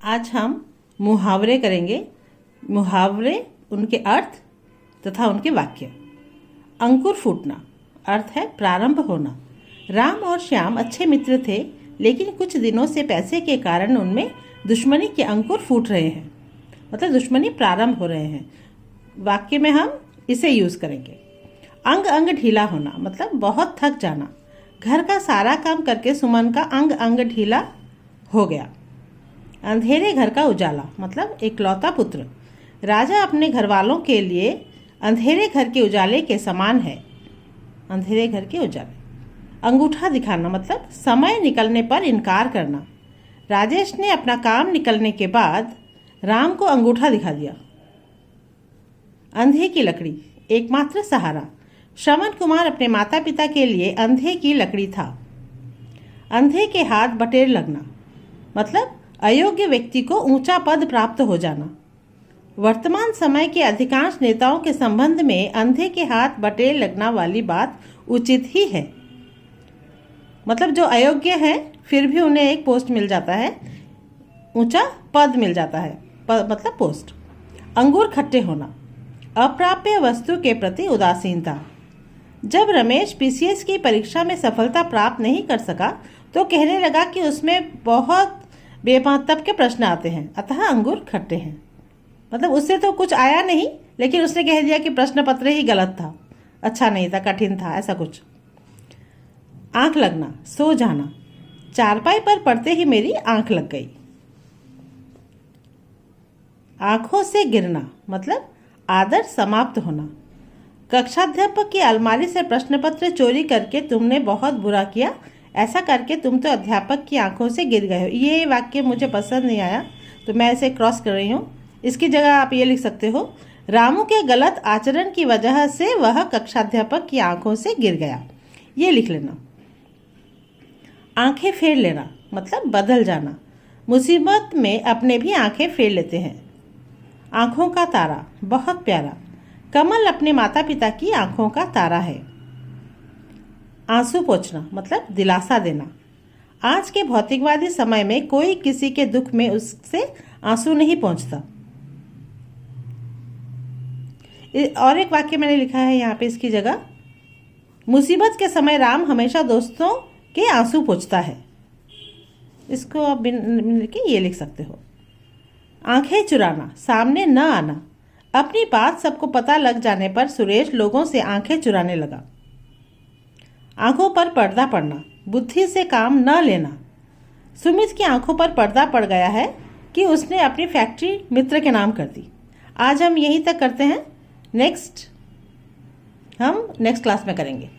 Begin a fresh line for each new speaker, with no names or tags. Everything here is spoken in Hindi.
आज हम मुहावरे करेंगे। मुहावरे, उनके अर्थ तथा उनके वाक्य। अंकुर फूटना अर्थ है प्रारंभ होना। राम और श्याम अच्छे मित्र थे, लेकिन कुछ दिनों से पैसे के कारण उनमें दुश्मनी के अंकुर फूट रहे हैं, मतलब दुश्मनी प्रारंभ हो रहे हैं। वाक्य में हम इसे यूज करेंगे। अंग अंग ढीला होना मतलब बहुत थक जाना। घर का सारा काम करके सुमन का अंग अंग ढीला हो गया। अंधेरे घर का उजाला मतलब इकलौता पुत्र। राजा अपने घर वालों के लिए अंधेरे घर के उजाले के समान है। अंधेरे घर के उजाले। अंगूठा दिखाना मतलब समय निकलने पर इनकार करना। राजेश ने अपना काम निकलने के बाद राम को अंगूठा दिखा दिया। अंधे की लकड़ी एकमात्र सहारा। श्रवण कुमार अपने माता पिता के लिए अंधे की लकड़ी था। अंधे के हाथ बटेर लगना मतलब अयोग्य व्यक्ति को ऊंचा पद प्राप्त हो जाना। वर्तमान समय के अधिकांश नेताओं के संबंध में अंधे के हाथ बटेर लगना वाली बात उचित ही है। मतलब जो अयोग्य हैं फिर भी उन्हें एक पोस्ट मिल जाता है, ऊंचा पद मिल जाता है, मतलब पोस्ट। अंगूर खट्टे होना अप्राप्य वस्तु के प्रति उदासीनता। जब रमेश पीसीएस की परीक्षा में सफलता प्राप्त नहीं कर सका तो कहने लगा कि उसमें बहुत बेमतलब के प्रश्न आते हैं, अतः अंगूर खट्टे हैं। मतलब उससे तो कुछ आया नहीं, लेकिन उसने कह दिया कि प्रश्न पत्र ही गलत था, अच्छा नहीं था, कठिन था, ऐसा कुछ। आंख लगना सो जाना। चारपाई पर पड़ते ही मेरी आंख लग गई। आंखों से गिरना मतलब आदर समाप्त होना। कक्षाध्यापक की अलमारी से प्रश्न पत्र चोरी करके तुमने बहुत बुरा किया, ऐसा करके तुम तो अध्यापक की आंखों से गिर गए हो। ये वाक्य मुझे पसंद नहीं आया तो मैं इसे क्रॉस कर रही हूँ। इसकी जगह आप ये लिख सकते हो, रामू के गलत आचरण की वजह से वह कक्षाध्यापक की आंखों से गिर गया। ये लिख लेना। आंखें फेर लेना मतलब बदल जाना। मुसीबत में अपने भी आंखें फेर लेते हैं। आंखों का तारा बहुत प्यारा। कमल अपने माता पिता की आंखों का तारा है। आंसू पोंछना मतलब दिलासा देना। आज के भौतिकवादी समय में कोई किसी के दुख में उससे आंसू नहीं पहुंचता। और एक वाक्य मैंने लिखा है यहाँ पे इसकी जगह, मुसीबत के समय राम हमेशा दोस्तों के आंसू पोंछता है। इसको आप बिन के ये लिख सकते हो। आंखें चुराना सामने न आना। अपनी बात सबको पता लग जाने पर सुरेश लोगों से आंखें चुराने लगा। आंखों पर पर्दा पड़ना बुद्धि से काम न लेना। सुमित की आंखों पर पर्दा पड़ गया है कि उसने अपनी फैक्ट्री मित्र के नाम कर दी। आज हम यहीं तक करते हैं। हम नेक्स्ट क्लास में करेंगे।